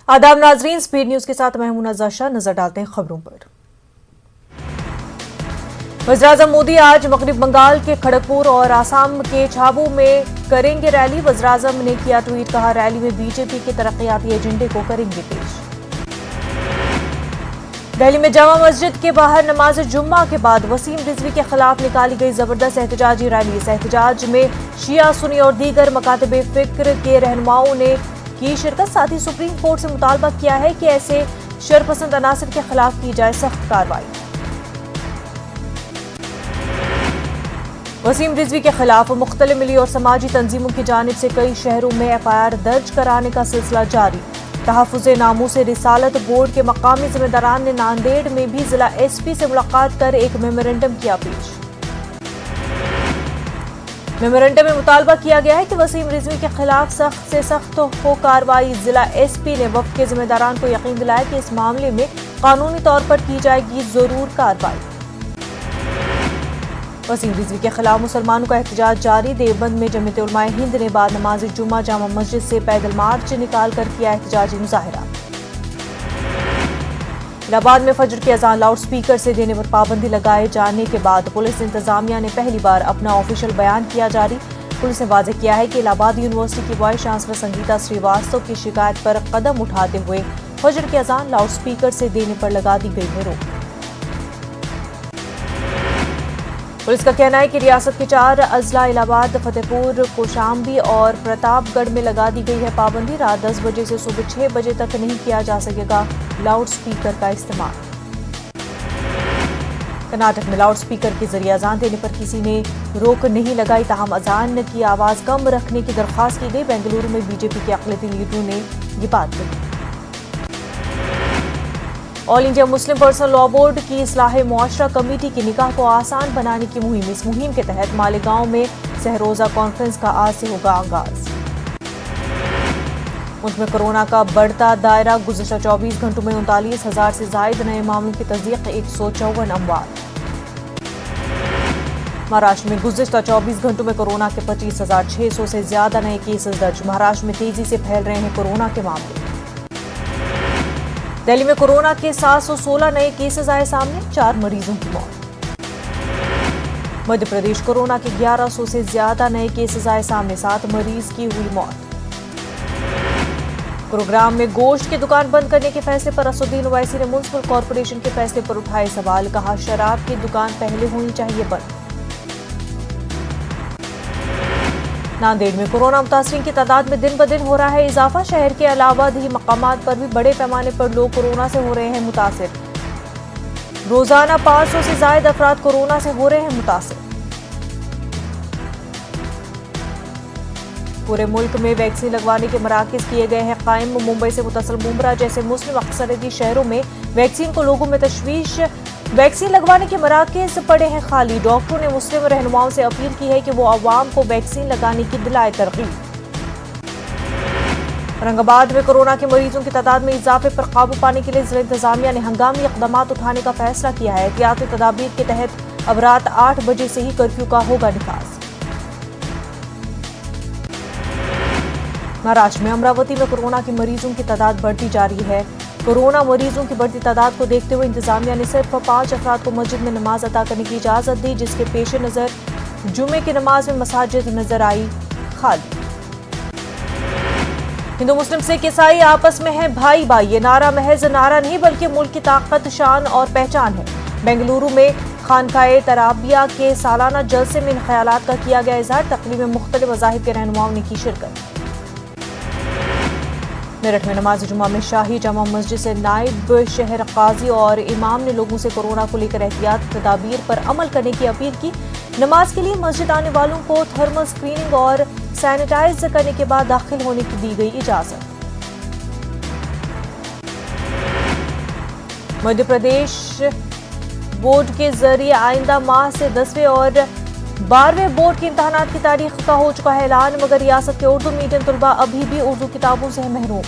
आदाब नाजरीन, speed news के साथ मैं हूं नज़र शाह। नजर डालते हैं खबरों पर। वज़ीर-ए-आज़म मोदी आज मगरिब बंगाल के खड़गपुर और आसाम के छाबू में करेंगे रैली। वज़ीर-ए-आज़म ने किया ट्वीट, कहा रैली में बीजेपी के तरक्याती एजेंडे को करेंगे पेश। दिल्ली में जामा मस्जिद के बाहर नमाज जुम्मा के बाद वसीम रिजवी के खिलाफ निकाली गई जबरदस्त एहतजाजी रैली। इस एहतजाज में शिया, सुन्नी और दीगर मकातबे फिक्र के रहनुमाओं ने की शिरकत। साथ ही सुप्रीम कोर्ट से मुतालबा किया है कि ऐसे शरपसंद अनासर के खिलाफ की जाए सख्त कार्रवाई। वसीम रिजवी के खिलाफ मुख्तलिफ मिली और समाजी तंजीमों की जानिब से कई शहरों में एफआईआर दर्ज कराने का सिलसिला जारी। तहफ़्फ़ुज़ नामूस रिसालत बोर्ड के मकामी जिम्मेदारान ने नांदेड़ में भी जिला एसपी से मुलाकात कर एक मेमोरेंडम किया पेश। मेमोरेंडम में मुतालबा किया गया है कि वसीम रिजवी के खिलाफ सख्त से सख्त हो कार्रवाई। जिला एसपी ने वफ़द के जिम्मेदारान को यकीन दिलाया कि इस मामले में कानूनी तौर पर की जाएगी जरूर कार्रवाई। वसीम रिजवी के खिलाफ मुसलमानों का एहतजाज जारी। देवबंद में जमीयत उलमाए हिंद ने बाद नमाज जुम्मा जामा मस्जिद से पैदल मार्च निकाल कर किया एहतजाजी मुजाहिरा। इलाहाबाद में फजर की अजान लाउड स्पीकर से देने पर पाबंदी लगाए जाने के बाद पुलिस इंतजामिया ने पहली बार अपना ऑफिशियल बयान किया जारी। पुलिस ने वाज़ेह किया है कि इलाहाबाद यूनिवर्सिटी की वाइस चांसलर संगीता श्रीवास्तव की शिकायत पर कदम उठाते हुए फजर की अजान लाउड स्पीकर से देने पर लगा दी गई है रोक। पुलिस का कहना है कि रियासत के 4 अजला इलाहाबाद, फतेहपुर, कौशाम्बी और प्रतापगढ़ में लगा दी गई है पाबंदी। रात 10 बजे से सुबह 6 बजे तक नहीं किया जा सकेगा लाउड स्पीकर का इस्तेमाल। कर्नाटक में लाउड स्पीकर के जरिए अजान देने पर किसी ने रोक नहीं लगाई, ताहम अजान की आवाज कम रखने की दरख्वास्त की गई। बेंगलुरु में बीजेपी के अक़लियती लीडरों ने ये बात कही। All India Muslim personal law board की इस्लाह मुआशरा कमेटी की निकाह को आसान बनाने की मुहिम। इस मुहिम के तहत मालेगांव में सहरोजा कॉन्फ्रेंस का आज से होगा आगाज। मुल्क में कोरोना का बढ़ता दायरा। गुज़िश्ता 24 घंटों में 39,000 से जायद नए मामलों की तस्दीक, 154 अमवात। महाराष्ट्र में गुज़िश्ता 24 घंटों में कोरोना के 25,600 से ज्यादा नए केसेस दर्ज। महाराष्ट्र में तेजी से फैल रहे हैं कोरोना के मामले। दिल्ली में कोरोना के 716 नए केसेस आए सामने, 4 मरीजों की मौत। मध्य प्रदेश कोरोना के 1100 से ज्यादा नए केसेस आए सामने, 7 मरीज की हुई मौत। गुरुग्राम में गोश्त की दुकान बंद करने के फैसले पर असदुद्दीन ओवैसी ने म्युनिसिपल कॉर्पोरेशन के फैसले पर उठाए सवाल। कहा शराब की दुकान पहले होनी चाहिए बंद। नांदेड़ में कोरोना मुतासरीन की तादाद में दिन ब दिन हो रहा है इजाफा। शहर के अलावा दही मकामात पर भी बड़े पैमाने पर लोग कोरोना से हो रहे हैं मुतासिर। रोजाना 500 से ज्यादा अफराद कोरोना से हो रहे हैं मुतासिर। पूरे मुल्क में वैक्सीन लगवाने के मराकज किए गए हैं कायम। मुंबई से मुतसल मुंब्रा जैसे मुस्लिम अक्सरियती शहरों में वैक्सीन को लोगों में तशवीश। वैक्सीन लगवाने के मराकज पड़े हैं खाली। डॉक्टरों ने मुस्लिम रहनुमाओं से अपील की है कि वो अवाम को वैक्सीन लगाने की दिलाए तरगीब। औरंगाबाद में कोरोना के मरीजों की तादाद में इजाफे पर काबू पाने के लिए जिला इंतजामिया ने हंगामी इकदाम उठाने का फैसला किया है। एहतियाती तदाबीर के तहत अब रात 8 बजे से ही कर्फ्यू का होगा निफाज। महाराष्ट्र में अमरावती में कोरोना के मरीजों की तादाद बढ़ती जा रही है। कोरोना मरीजों की बढ़ती तादाद को देखते हुए इंतजामिया ने सिर्फ 5 अफराद को मस्जिद में नमाज अदा करने की इजाजत दी, जिसके पेश नजर जुमे की नमाज में मसाजिद नजर आई खाली। हिंदू मुस्लिम सिख ईसाई आपस में है भाई भाई। ये नारा महज नारा नहीं बल्कि मुल्क की ताकत, शान और पहचान है। बेंगलुरु में खानकाए तराबिया के सालाना जलसे में इन ख्यालात का किया गया इजहार। तकरीब में मुख्तलिफ मज़ाहिब के रहनुमाओं ने की शिरकत। मेरठ में नमाज जुम्मा में शाही जामा मस्जिद से नायब शहर काजी और इमाम ने लोगों से कोरोना को लेकर एहतियात तदाबीर पर अमल करने की अपील की। नमाज के लिए मस्जिद आने वालों को थर्मल स्क्रीनिंग और सैनिटाइज करने के बाद दाखिल होने की दी गई इजाजत। मध्य प्रदेश बोर्ड के जरिए आइंदा माह से 10वें और 12वें बोर्ड के इम्तहानात की तारीख का हो चुका है ऐलान, मगर रियासत के उर्दू मीडियम तलबा अभी भी उर्दू किताबों से है महरूम।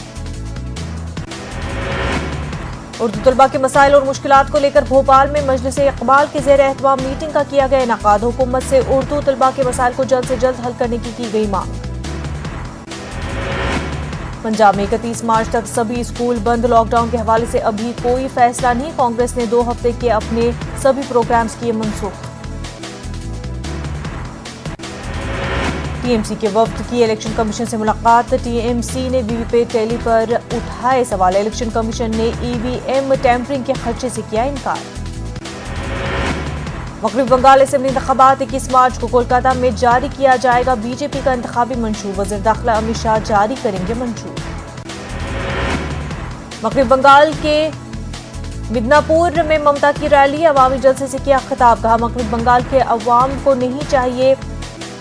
उर्दू तलबा के मसाइल और मुश्किलात को लेकर भोपाल में मजलिस इकबाल के ज़ेर एहतमाम मीटिंग का किया गया इनेकाद। हुकूमत से उर्दू तलबा के मसाइल को जल्द से जल्द हल करने की गई मांग। पंजाब में 31 मार्च तक सभी स्कूल बंद। लॉकडाउन के हवाले से अभी कोई फैसला नहीं। कांग्रेस ने 2 हफ्ते के अपने सभी प्रोग्राम्स किए मनसूख। टीएमसी के वफ्द की इलेक्शन कमीशन से मुलाकात। टीएमसी ने वीवीपैट टैली पर उठाए सवाल। इलेक्शन कमीशन ने ईवीएम टैंपरिंग के खदशे से किया इनकार। मगरबी बंगाल असेंबली इंतखाबात 21 मार्च को कोलकाता में जारी किया जाएगा। बीजेपी का इंतखाबी मंशूर। वज़ीर दाखिला अमित शाह जारी करेंगे मंशूर। मगरबी बंगाल के मिदनापुर में ममता की रैली। अवामी जलसे से किया खिताब। कहा, मगरबी बंगाल के अवाम को नहीं चाहिए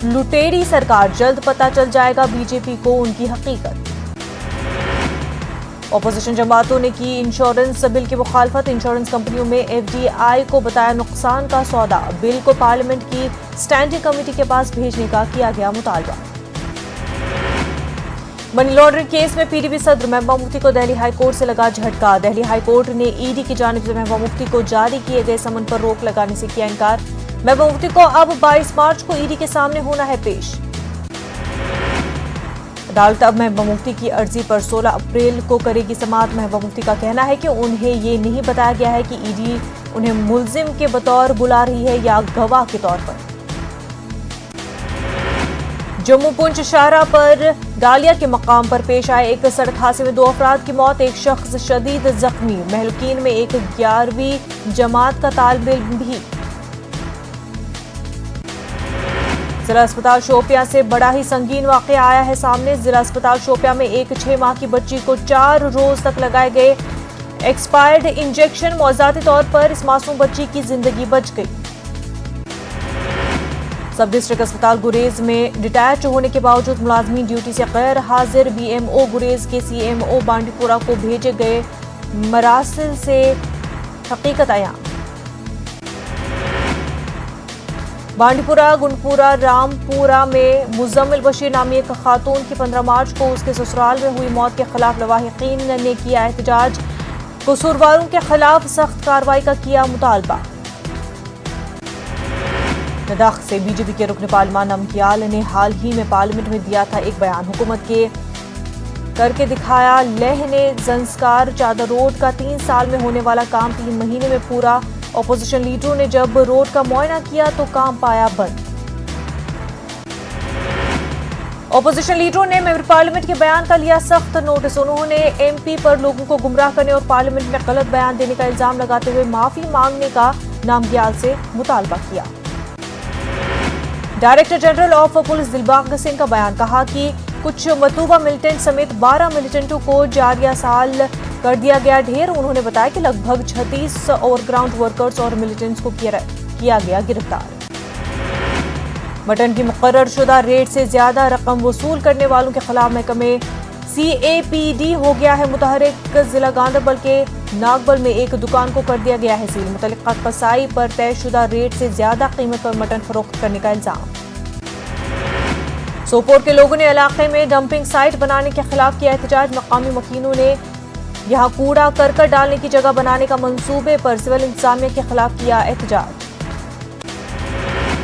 लुटेरी सरकार। जल्द पता चल जाएगा बीजेपी को उनकी हकीकत। ऑपोजिशन जमातों ने की इंश्योरेंस बिल की मुखालफत। इंश्योरेंस कंपनियों में एफडीआई को बताया नुकसान का सौदा। बिल को पार्लियामेंट की स्टैंडिंग कमेटी के पास भेजने का किया गया मुतालबा। मनी लॉन्ड्रिंग केस में पीडीपी सदर महबूबा मुफ्ती को दिल्ली हाई कोर्ट से लगा झटका। दिल्ली हाई कोर्ट ने ईडी की जानिब से महबूबा मुफ्ती को जारी किए गए समन पर रोक लगाने से किया इनकार। महबूबा मुफ्ती को अब 22 मार्च को ईडी के सामने होना है पेश। अदालत अब महबूबा मुफ्ती की अर्जी पर 16 अप्रैल को करेगी समाअत। महबूबा मुफ्ती का कहना है कि उन्हें ये नहीं बताया गया है कि ईडी उन्हें मुल्जिम के बतौर बुला रही है या गवाह के तौर पर। जम्मू पुंछ शाहरा पर डालिया के मकाम पर पेश आए एक सड़क हादसे में 2 अफराद की मौत। एक शख्स शदीद जख्मी। महलुकीन में एक 11वीं जमात का तालिब इल्म भी। जिला अस्पताल शोपियां से बड़ा ही संगीन वाकया आया है सामने। जिला अस्पताल शोपियां में एक 6 माह की बच्ची को 4 रोज तक लगाए गए एक्सपायर्ड इंजेक्शन। मौजाती तौर पर इस मासूम बच्ची की जिंदगी बच गई। सब डिस्ट्रिक्ट अस्पताल गुरेज में डिटैच होने के बावजूद मुलाजमीन ड्यूटी से गैर हाजिर। बीएमओ गुरेज के सीएमओ बांडीपुरा को भेजे गए मरासिल से हकीकत आया। बांडीपुरा, गुंडपुरा, रामपुरा में मुजम्मिल बशीर नामी एक खातून की 15 मार्च को उसके ससुराल में हुई मौत के खिलाफ लवाहिकीन ने किया एहतजाज। कसूरवारों के खिलाफ सख्त कार्रवाई का किया मुतालबा। लद्दाख से बीजेपी के रुकन पार्लिमान नमकियाल ने हाल ही में पार्लियामेंट में दिया था एक बयान। हुकूमत के करके दिखाया। लेह ने जंस्कार चादर रोड का 3 साल में होने वाला काम 3 महीने में पूरा। ऑपोजिशन लीडरों ने जब रोड का मुआयना किया तो काम पाया बंद। ऑपोजिशन लीडरों ने मेंबर पार्लियामेंट के बयान का लिया सख्त नोटिस। उन्होंने एमपी पर लोगों को गुमराह करने और पार्लियामेंट में गलत बयान देने का इल्जाम लगाते हुए माफी मांगने का नामग्याल से मुतालबा किया। Director general of police Dilbag Singh का बयान। कहा कि कुछ मतलूबा मिलिटेंट समेत 12 मिलिटेंटों को जारिया साल कर दिया गया ढेर। उन्होंने बताया कि लगभग 36 ओवरग्राउंड वर्कर्स और मिलिटेंट्स को किया गया गिरफ्तार। मटन की मुकर्रर शुदा रेट से ज्यादा रकम वसूल करने वालों के खिलाफ महकमे CAPD हो गया है मुतहरिक। जिला गांधरबल के नागबल में एक दुकान को कर दिया गया है सील। मुतल्लिका कसाई पर तयशुदा रेट से ज्यादा कीमत पर मटन फरोख्त करने का इल्जाम। सोपोर के लोगों ने इलाके में डंपिंग साइट बनाने के खिलाफ किया एहतजाज। मकामी मकीनों ने यहां कूड़ा करकट डालने की जगह बनाने का मंसूबे पर सिविल इंतजामिया के खिलाफ किया एहतजाज।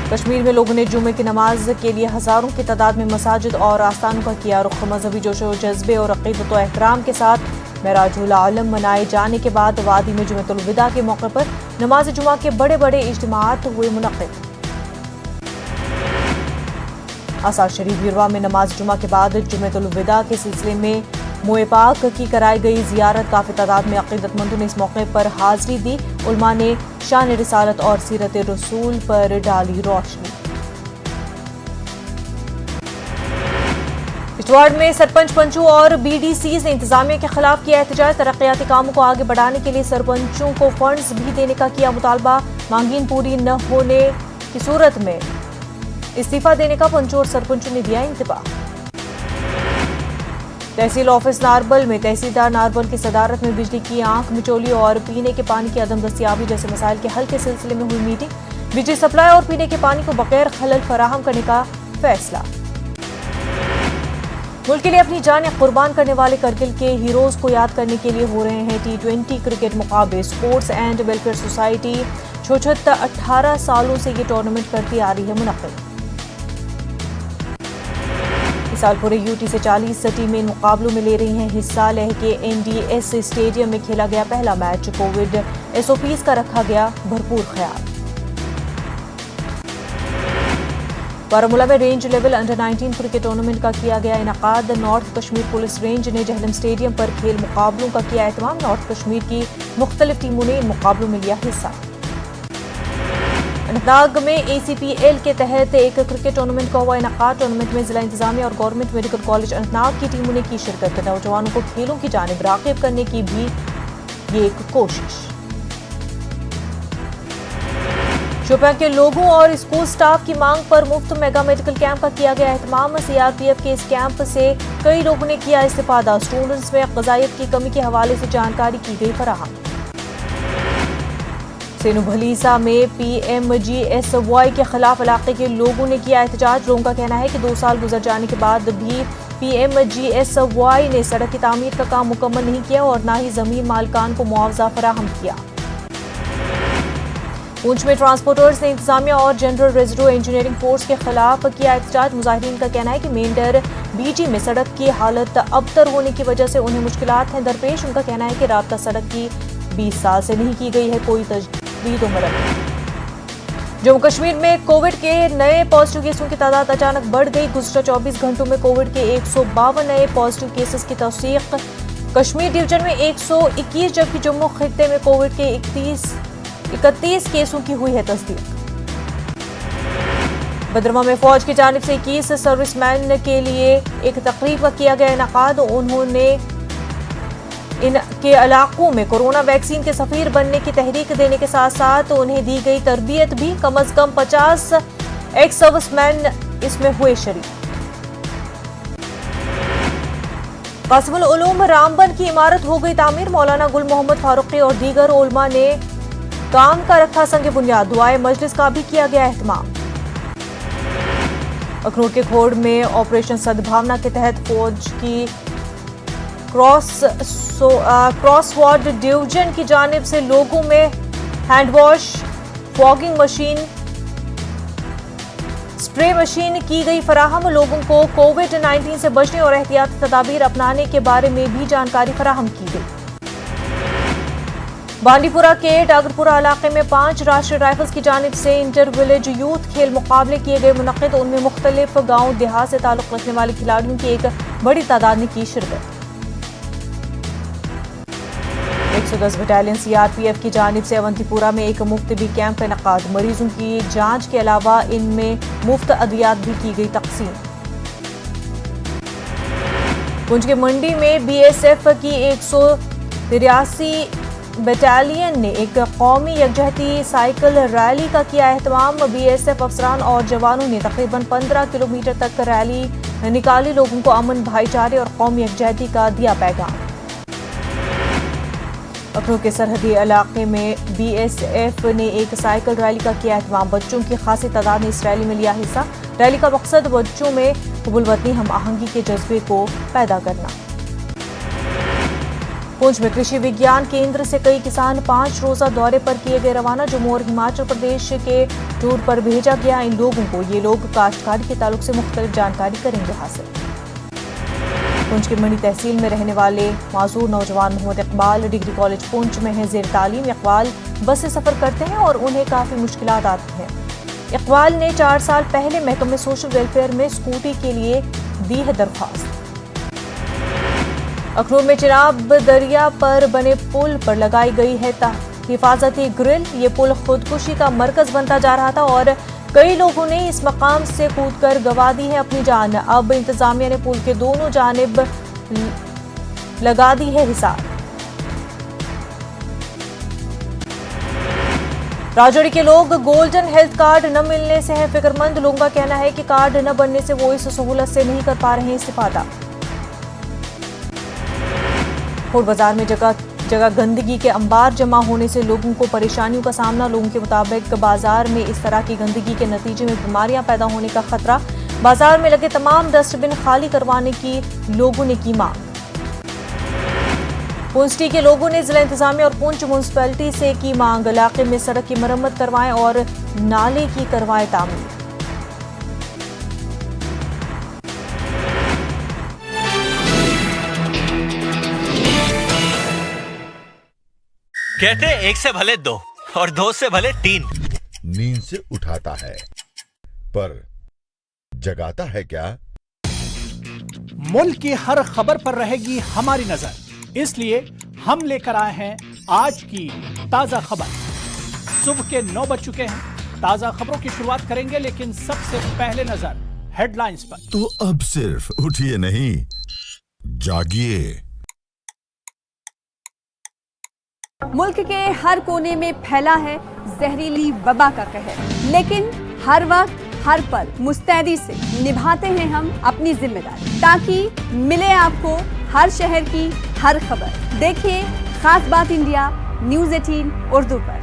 कश्मीर में लोगों ने जुमे की नमाज के लिए हजारों की तादाद में मसाजिद और आस्थानों का किया रुख। मजहबी जोशो जज्बे और अकीदत व एहतराम के साथ मेराजुल आलम मनाए जाने के बाद वादी में जुमेतुल विदा के मौके पर नमाज जुमा के बड़े बड़े इज्तिमात हुए मुनक्किद। आसार शरीफ युरवा में नमाज जुमा के बाद जुमेतुल विदा के सिलसिले में मोए पाक की कराई गई जियारत। काफी तादाद में अकीदतमंदों ने इस मौके पर हाजिरी दी। उलमा ने शान रिसालत और सीरत रसूल पर डाली रोशनी। किश्तवाड़ में सरपंच पंचों और BDCs ने इंतजामिया के खिलाफ किया एहतजाज। तरक्याती कामों को आगे बढ़ाने के लिए सरपंचों को फंड्स भी देने का किया मुतालबा। मांगीन पूरी न होने की सूरत में इस्तीफा देने का पंचों और सरपंचों ने दिया इंतबाह। तहसील ऑफिस नारबल में तहसीलदार नारबल की सदारत में बिजली की आंख मिचोली और पीने के पानी की अदम दस्तियाबी जैसे मसाइल के हल के सिलसिले में हुई मीटिंग। बिजली सप्लाई और पीने के पानी को बगैर खलल फराहम करने का फैसला। मुल्क के लिए अपनी जान कुर्बान करने वाले करगिल के हीरोज को याद करने के लिए हो रहे हैं T20 क्रिकेट मुकाबले। स्पोर्ट्स एंड वेलफेयर सोसाइटी छोछत्ता 18 सालों से ये टूर्नामेंट करती आ रही है मुनक्किद। साल पूरे यूटी से 40 टीमें इन मुकाबलों में ले रही हैं हिस्सा। लेह के एनडीएस स्टेडियम में खेला गया पहला मैच। कोविड एसओपीज का रखा गया भरपूर ख्याल। बारामूला में range level under 19 cricket tournament का किया गया इनाकाद। नॉर्थ कश्मीर पुलिस रेंज ने जहलम स्टेडियम पर खेल मुकाबलों का किया एहतमाम। नॉर्थ कश्मीर की मुख्तलिफ टीमों ने इन मुकाबलों में लिया हिस्सा। अनंतनाग में एसीपीएल के तहत एक क्रिकेट टूर्नामेंट का हुआ इनाकाद। टूर्नामेंट में जिला इंतजामिया और गवर्नमेंट मेडिकल कॉलेज अनंतनाग की टीमों ने की शिरकत। नौजवानों को खेलों की जानिब राग़िब करने की भी ये एक कोशिश। शोपियां के लोगों और स्कूल स्टाफ की मांग पर मुफ्त मेगा मेडिकल कैंप का किया गया एहतमाम। सीआरपीएफ के इस कैंप से कई लोगों ने किया इस्तिफादा। स्टूडेंट्स में ग़िज़ाइयत की कमी के हवाले से जानकारी की गई फराहम। सेनू भलीसा में पीएमजीएसवाई के खिलाफ इलाके के लोगों ने किया एहतजाज। लोगों का कहना है कि 2 साल गुजर जाने के बाद भी पीएमजीएसवाई ने सड़क की तामीर का काम मुकम्मल नहीं किया और न ही जमीन मालिकान को मुआवजा फराहम किया। पूंछ में ट्रांसपोर्टर्स ने इंतजामिया और जनरल रेजिडो इंजीनियरिंग फोर्स के खिलाफ किया एहतजाज। मुजाहिरीन का कहना है कि मेंढर बीजी में सड़क की हालत अबतर होने की वजह से उन्हें मुश्किलात हैं दरपेश। उनका कहना है कि राब्ता सड़क की 20 साल से नहीं की गई है कोई तजदीद व मरम्मत। जम्मू कश्मीर में कोविड के नए पॉजिटिव केसों की तादाद अचानक बढ़ गई। गुज़श्ता 24 घंटों में कोविड के 152 नए पॉजिटिव केसेस की तौसीक। कश्मीर डिवीजन में 121 जबकि जम्मू खित्ते में कोविड के 31 केसों की हुई है तस्दीक। बदरमा में फौज की जानिब से 21 सर्विसमैन के लिए एक तकरीब का किया गया इनाकाद। उन्होंने इनके इलाकों में कोरोना वैक्सीन के सफीर बनने की तहरीक देने के साथ साथ उन्हें दी गई तरबियत भी। कम अज कम 50 एक्स सर्विसमैन इसमें हुए शरीक। कासिमुल उलूम रामबन की इमारत हो गई तामीर। मौलाना गुल मोहम्मद फारूकी और दीगर उलमा ने काम का रखा संग बुनियाद। दुआए मजलिस का भी किया गया एहतमाम। अखनूर के खोड़ में ऑपरेशन सद्भावना के तहत फौज की क्रॉस वार्ड डिवीजन की जानिब से लोगों में hand wash, fogging machine, spray machine की गई फराहम। लोगों को कोविड-19 से बचने और एहतियाती तदाबीर अपनाने के बारे में भी जानकारी फराहम की गई। बांडीपुरा के डागरपुरा इलाके में 5 राष्ट्रीय राइफल्स की जानिब से इंटर विलेज यूथ खेल मुकाबले किए गए मुनक्किद। उनमें मुख्तलिफ गांव देहात से ताल्लुक रखने वाले खिलाड़ियों की एक बड़ी तादाद ने की शिरकत। 110 बटालियन सीआरपीएफ की जानिब से अवंतीपुरा में एक मुफ्त बी कैंप का इनकाद। मरीजों की जांच के अलावा इनमें मुफ्त अद्वियात भी की गई तकसीम। पुंछ के मंडी में बीएसएफ की 183 बटालियन ने एक कौमी यकजहती साइकिल रैली का किया एहतमाम। बीएसएफ अफसरान और जवानों ने तकरीबन 15 किलोमीटर तक रैली निकाली। लोगों को अमन, भाईचारे और कौमी यकजहती का दिया पैगाम। अखनूर के सरहदी इलाके में बीएसएफ ने एक साइकिल रैली का किया एहतमाम। बच्चों की खासी तादाद ने इस रैली में लिया हिस्सा। रैली का मकसद बच्चों में कबूल वतनी, हम आहंगी के जज्बे को पैदा करना। पुंछ में कृषि विज्ञान केंद्र से कई किसान 5 रोजा दौरे पर किए गए रवाना। जम्मू और हिमाचल प्रदेश के टूर पर भेजा गया इन लोगों को। ये लोग काश्तकारी के ताल्लुक से मुख्तलिफ जानकारी करेंगे हासिल। पुंछ की मंडी तहसील में रहने वाले माजूर नौजवान मोहम्मद इकबाल डिग्री कॉलेज पुंछ में है ज़ेर तालीम। इकबाल बस से सफ़र करते हैं और उन्हें काफ़ी मुश्किलात आती हैं। इकबाल ने 4 साल पहले महकमे सोशल वेलफेयर में स्कूटी के लिए दी है दरख्वास्त। अखनूर में चिनाब दरिया पर बने पुल पर लगाई गई है हिफाजती ग्रिल। ये पुल खुदकुशी का मरकज बनता जा रहा था और कई लोगों ने इस मकाम से कूदकर गंवा दी है अपनी जान। अब इंतजामिया ने पुल के दोनों जानिब लगा दी है हिसार। राजौरी के लोग गोल्डन हेल्थ कार्ड न मिलने से हैं फिक्रमंद। लोगों का कहना है कि कार्ड न बनने से वो इस सहूलत से नहीं कर पा रहे हैं इस्तिफादा। खोड़ बाजार में जगह जगह गंदगी के अंबार जमा होने से लोगों को परेशानियों का सामना। लोगों के मुताबिक बाजार में इस तरह की गंदगी के नतीजे में बीमारियां पैदा होने का खतरा। बाजार में लगे तमाम डस्टबिन खाली करवाने की लोगों ने की मांग। पुंछ के लोगों ने जिला इंतजामिया और पुंछ म्यूनसिपैलिटी से की मांग। इलाके में सड़क की मरम्मत करवाएं और नाले की करवाएं तामीर। कहते हैं एक से भले दो और दो से भले तीन। नींद से उठाता है पर जगाता है क्या? मुल्क की हर खबर पर रहेगी हमारी नजर, इसलिए हम लेकर आए हैं आज की ताजा खबर। सुबह के 9 बज चुके हैं। ताजा खबरों की शुरुआत करेंगे, लेकिन सबसे पहले नजर हेडलाइंस पर। तो अब सिर्फ उठिए नहीं, जागिए। मुल्क के हर कोने में फैला है जहरीली वबा का कहर, लेकिन हर वक्त हर पल मुस्तैदी से निभाते हैं हम अपनी जिम्मेदारी, ताकि मिले आपको हर शहर की हर खबर। देखिए खास बात इंडिया न्यूज़ 18 उर्दू पर।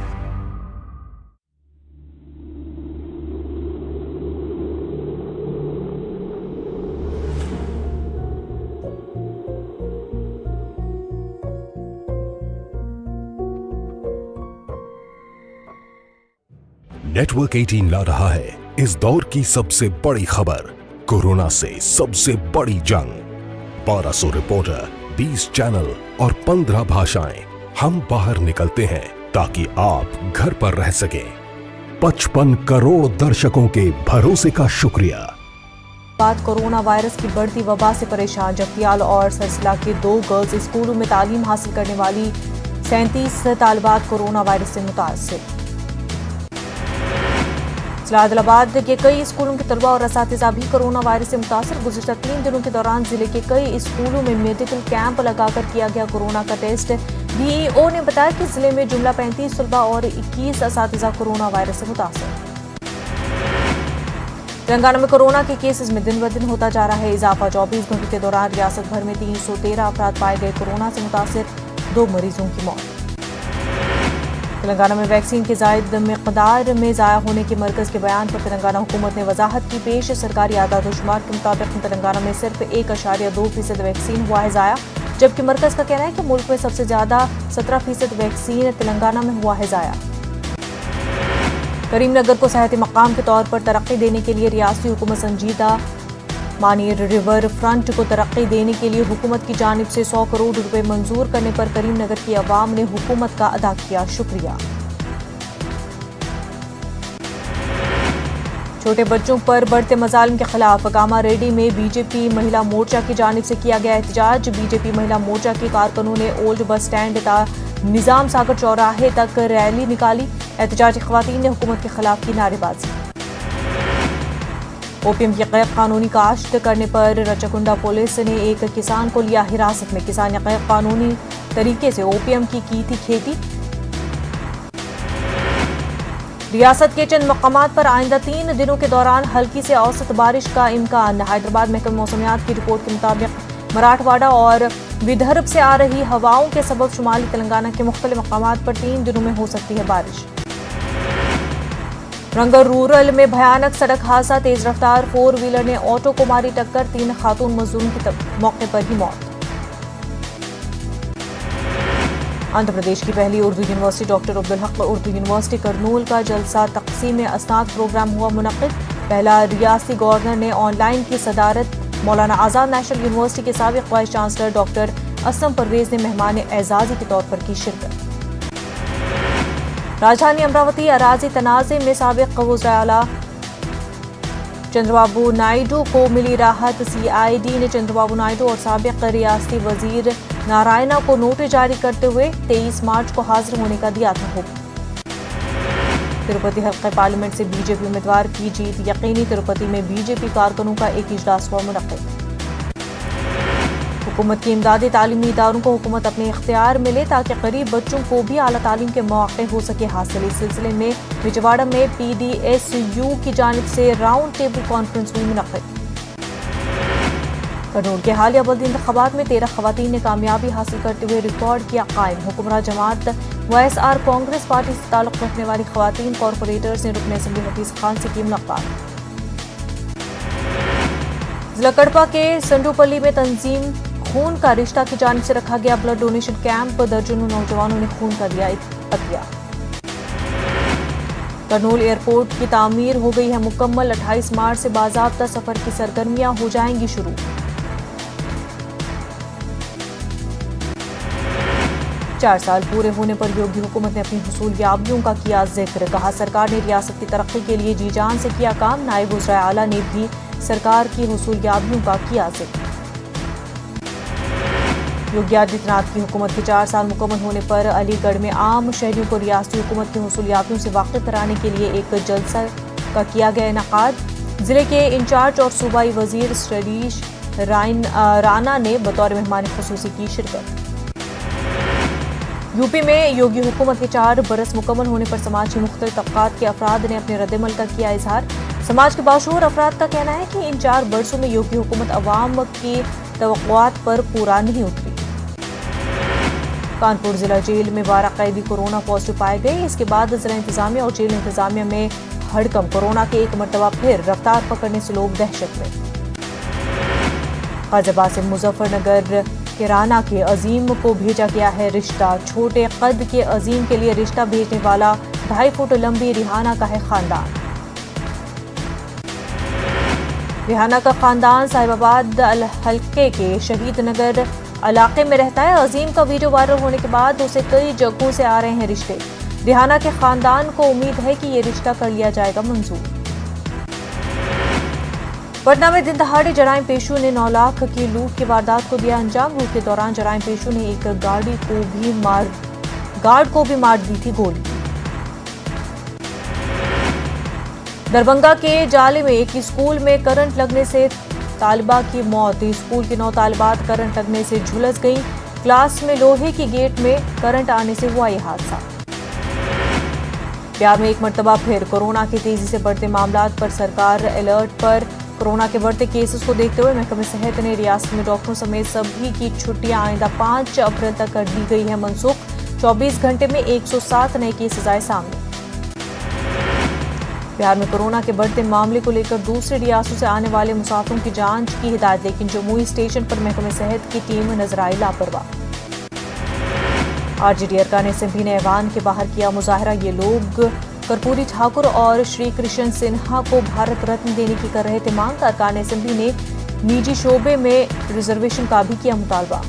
नेटवर्क 18 ला रहा है इस दौर की सबसे बड़ी खबर, कोरोना से सबसे बड़ी जंग। 1200 रिपोर्टर, 20 चैनल और 15 भाषाएं। हम बाहर निकलते हैं ताकि आप घर पर रह सकें। 55 करोड़ दर्शकों के भरोसे का शुक्रिया। बाद कोरोना वायरस की बढ़ती वबा से परेशान जगतियाल और सरसिला के 2 गर्ल्स स्कूलों में तालीम हासिल करने वाली 37 तालिबात कोरोना वायरस से मुतासर। आदिलाबाद के कई स्कूलों के तलबा और असातिज़ा भी कोरोना वायरस से मुतासर। गुज़िश्ता 3 दिनों के दौरान जिले के कई स्कूलों में मेडिकल कैंप लगाकर किया गया कोरोना का टेस्ट। डीईओ ने बताया कि जिले में जुमला 35 तलबा और 21 असातिज़ा कोरोना वायरस से मुतासर। तेलंगाना में कोरोना के केसेस में दिन ब दिन होता जा रहा है इजाफा। 24 घंटों के दौरान रियासत भर में 313 अफराद पाए गए कोरोना से मुतासर, 2 मरीजों की मौत। तेलंगाना में वैक्सीन के जायद मिकदार में ज़ाया होने के मरकज के बयान पर तेलंगाना हुकूमत ने वजाहत की पेश। सरकारी आदाद-ओ-शुमार के मुताबिक तेलंगाना में सिर्फ 1.2% वैक्सीन हुआ है ज़ाया, जबकि मरकज का कहना है कि मुल्क में सबसे ज्यादा 17% वैक्सीन तेलंगाना में हुआ है ज़ाया। करीमनगर को सेहती मकाम के तौर पर तरक्की देने के लिए रियासती हुकूमत संजीदा। मानी रिवर फ्रंट को तरक्की देने के लिए हुकूमत की जानिब से 100 करोड़ रुपए मंजूर करने पर करीमनगर की अवाम ने हुकूमत का अदा किया शुक्रिया। छोटे बच्चों पर बढ़ते मजालिम के खिलाफ कामारेड्डी में बीजेपी महिला मोर्चा की जानिब से किया गया एहतजाज। बीजेपी महिला मोर्चा की कारकुनों ने ओल्ड बस स्टैंड निजाम सागर चौराहे तक रैली निकाली। एहतजाजी खवातीन ने हुकूमत के खिलाफ की नारेबाजी। ओपीएम की गैर कानूनी काश्त करने पर रचकुंडा पुलिस ने एक किसान को लिया हिरासत में। किसान ने गैर कानूनी तरीके से ओपीएम की थी खेती। रियासत के चंद मकामात पर आइंदा 3 दिनों के दौरान हल्की से औसत बारिश का इम्कान। हैदराबाद महकमा मौसमियात की रिपोर्ट के मुताबिक मराठवाड़ा और विदर्भ से आ रही हवाओं के सबब शुमाली तेलंगाना के मुख्तलिफ मकामात पर 3 दिनों में हो सकती है बारिश। रंगल रूरल में भयानक सड़क हादसा, तेज रफ्तार 4 व्हीलर ने ऑटो को मारी टक्कर, 3 खातून मजदूरों की मौके पर ही मौत। आंध्र प्रदेश की पहली Urdu university doctor Abdul Haq Urdu university Kurnool का जलसा तकसीम अस्नात प्रोग्राम हुआ मुनक्किद। पहला रियासती गवर्नर ने ऑनलाइन की सदारत। मौलाना आज़ाद नेशनल यूनिवर्सिटी के साबिक vice chancellor doctor Aslam Parvez ने मेहमान एजाजी के तौर पर की शिरकत। राजधानी अमरावती अराजी तनाज़े में साबिक वज़ीर आला चंद्रबाबू नायडू को मिली राहत। सीआईडी ने चंद्रबाबू नायडू और साबिक रियासती वजीर नारायणा को नोटिस जारी करते हुए 23 मार्च को हाजिर होने का दिया था हुक्म। तिरुपति हल्के पार्लियामेंट से बीजेपी उम्मीदवार की जीत यकीनी। तिरुपति में बीजेपी कारकुनों का एक इजलास हुआ मुनक्किद। हुकूमत की इमदादी तालीमी इदारों को हुकूमत अपने इख्तियार में ले ताकि गरीब बच्चों को भी आला तालीम के मौके हो सके हासिल। इस सिलसिले में विजयवाड़ा में पीडीएसयू की जानिब से राउंड टेबल कॉन्फ्रेंस हुई मुनक्किद। करनूल के हालिया बल्दी इंतखाबात में 13 खवातीन ने कामयाबी हासिल करते हुए रिकॉर्ड किया कायम। हुक्मरान जमात वाईएसआर कांग्रेस पार्टी से ताल्लुक रखने वाली खवातीन कॉरपोरेटर्स ने रुकन असेंबली हफीज खान से की मुलाकात। जिला कड़पा के संडूपल्ली में तंजीम खून का रिश्ता की जानिब से रखा गया ब्लड डोनेशन कैंप। दर्जनों नौजवानों ने खून का दिया अतिया। करनूल एयरपोर्ट की तामीर हो गई है मुकम्मल। 28 मार्च से बाज़ाब्ता सफर की सरगर्मियां हो जाएंगी शुरू। 4 साल पूरे होने पर योगी हुकूमत ने अपनी हुसूलियाबियों का किया जिक्र। कहा सरकार ने रियासत की तरक्की के लिए जी जान से किया काम। नायब वज़ीर आला ने भी सरकार की हुसूलियाबियों का किया जिक्र। योगी आदित्यनाथ की हुकूमत के 4 साल मुकम्मल होने पर अलीगढ़ में आम शहरियों को रियासती हुकूमत की हुसूलियाबियों से वाकिफ कराने के लिए एक जलसा का किया गया इनेकाद। जिले के इंचार्ज और सूबाई वजीर शरीश राना ने बतौर मेहमान खुसूसी की शिरकत। यूपी में योगी हुकूमत के 4 बरस मुकम्मल होने पर समाज के मुख्तलिफ तबकात के अफराद ने अपने रद्दमल का किया इजहार। समाज के बाशूर अफराद का कहना है कि इन 4 बरसों में योगी हुकूमत अवाम की तवक्कुआत पर पूरा नहीं उतरी। कानपुर जिला जेल में 12 कैदी कोरोना पॉजिटिव पाए गए। इसके बाद जिला इंतजामिया और जेल इंतजामिया में हड़कंप। कोरोना के एक मरतबा फिर रफ्तार पकड़ने से लोग दहशत में। गाजियाबाद से मुजफ्फरनगर किराना के अजीम को भेजा गया है रिश्ता। छोटे कद के अजीम के लिए रिश्ता भेजने वाला 2.5 फुट लंबी रिहाना का है खानदान। रिहाना का खानदान साहिबाबाद हल्के के शहीद नगर इलाके में रहता है। अजीम का वीडियो वायरल होने के बाद उसे कई जगहों से आ रहे हैं रिश्ते। रिहाना के खानदान को उम्मीद है कि ये रिश्ता कर लिया जाएगा मंजूर। पटना में दिन दहाड़े जराइम पेशों ने 9 लाख की लूट की वारदात को दिया अंजाम। लूट के दौरान जराइम पेशों ने एक गार्ड को भी मार दी थी गोली। दरभंगा के जाले में एक स्कूल में करंट लगने से तालिबा की मौत। स्कूल की 9 तालिबात करंट लगने से झुलस गई। क्लास में लोहे की गेट में करंट आने से हुआ यह हादसा। बिहार में एक मरतबा फिर कोरोना के तेजी से बढ़ते मामलात पर सरकार अलर्ट पर। कोरोना के बढ़ते केसेस को देखते हुए महकमे सेहत ने रियासत में डॉक्टरों समेत सभी की छुट्टियां आइंदा 5 अप्रैल तक कर दी गई है मनसूख। 24 घंटे में 107 नए केसेस आए सामने। बिहार में कोरोना के बढ़ते मामले को लेकर दूसरी रियासतों से आने वाले मुसाफिरों की जांच की हिदायत, लेकिन जमुई स्टेशन पर महकमे सेहत की टीम नजर आई लापरवाह। आरजेडी अरकान असेंबली ने ऐवान के बाहर किया मुजाहरा। ये लोग कर्पूरी ठाकुर और श्री कृष्ण सिन्हा को भारत रत्न देने की कर रहे थे मांग। अरकान असेंबली ने निजी शोबे में रिजर्वेशन का भी किया मुतालबा।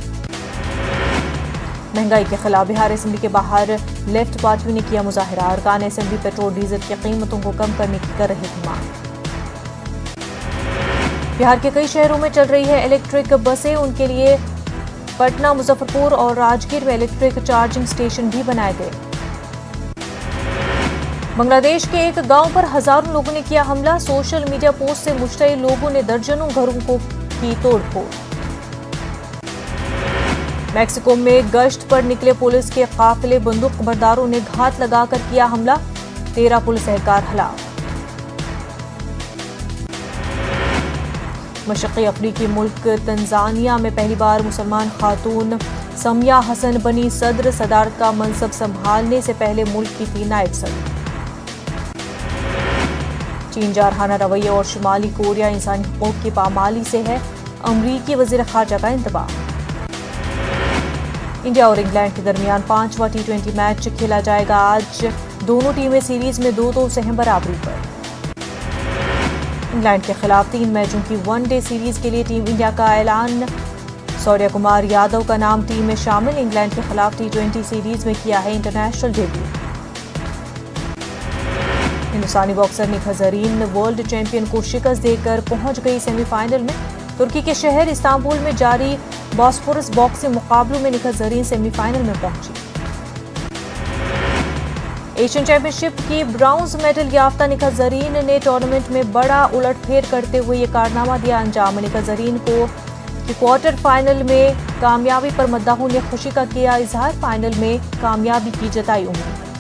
महंगाई के खिलाफ बिहार असेंबली के बाहर लेफ्ट पार्टियों ने किया मुजाहरा। अरकान असेंबली पेट्रोल डीजल की कीमतों को कम करने की कर रहे थे मांग। बिहार के कई शहरों में चल रही है इलेक्ट्रिक बसें। उनके लिए पटना, मुजफ्फरपुर और राजगीर में इलेक्ट्रिक चार्जिंग स्टेशन भी बनाए गए। बांग्लादेश के एक गांव पर हजारों लोगों ने किया हमला। सोशल मीडिया पोस्ट से मुश्तइल लोगों ने दर्जनों घरों को की तोड़फोड़। मैक्सिको में गश्त पर निकले पुलिस के काफिले बंदूक बरदारों ने घात लगाकर किया हमला। 13 पुलिस एहलकार हलाक। मशरक़ी अफ्रीकी मुल्क तंजानिया में पहली बार मुसलमान खातून समिया हसन बनी सदर। सदारत का मनसब संभालने से पहले मुल्क की थी नायब सदर। चीन जारहाना रवैये और शुमाली कोरिया इंसानी हकूक की पामाली से है। अमरीकी वज़ीर ख़ारजा का इंतबाह। इंडिया और इंग्लैंड के दरमियान 5वां T20 मैच खेला जाएगा आज। दोनों टीमें सीरीज में 2-2 से हैं बराबरी पर। इंग्लैंड के खिलाफ 3 मैचों की वनडे सीरीज के लिए टीम इंडिया का ऐलान। शौर्य कुमार यादव का नाम टीम में शामिल। इंग्लैंड के खिलाफ T20 सीरीज में किया है इंटरनेशनल डेब्यू। हिंदुस्तानी boxer Nikhat Zareen world champion को शिकस्त देकर पहुंच गई सेमीफाइनल में। तुर्की के शहर इस्तांबुल में जारी बॉस्फोरस बॉक्सिंग मुकाबलों में निखत जरीन सेमीफाइनल में पहुंची। एशियन चैंपियनशिप की ब्राउंज मेडल याफ्ता निखत जरीन ने टूर्नामेंट में बड़ा उलटफेर करते हुए ये कारनामा दिया अंजाम। निखत जरीन को क्वार्टर फाइनल में कामयाबी पर मद्दाहों ने खुशी का किया इजहार। फाइनल में कामयाबी की जताई उम्मीद।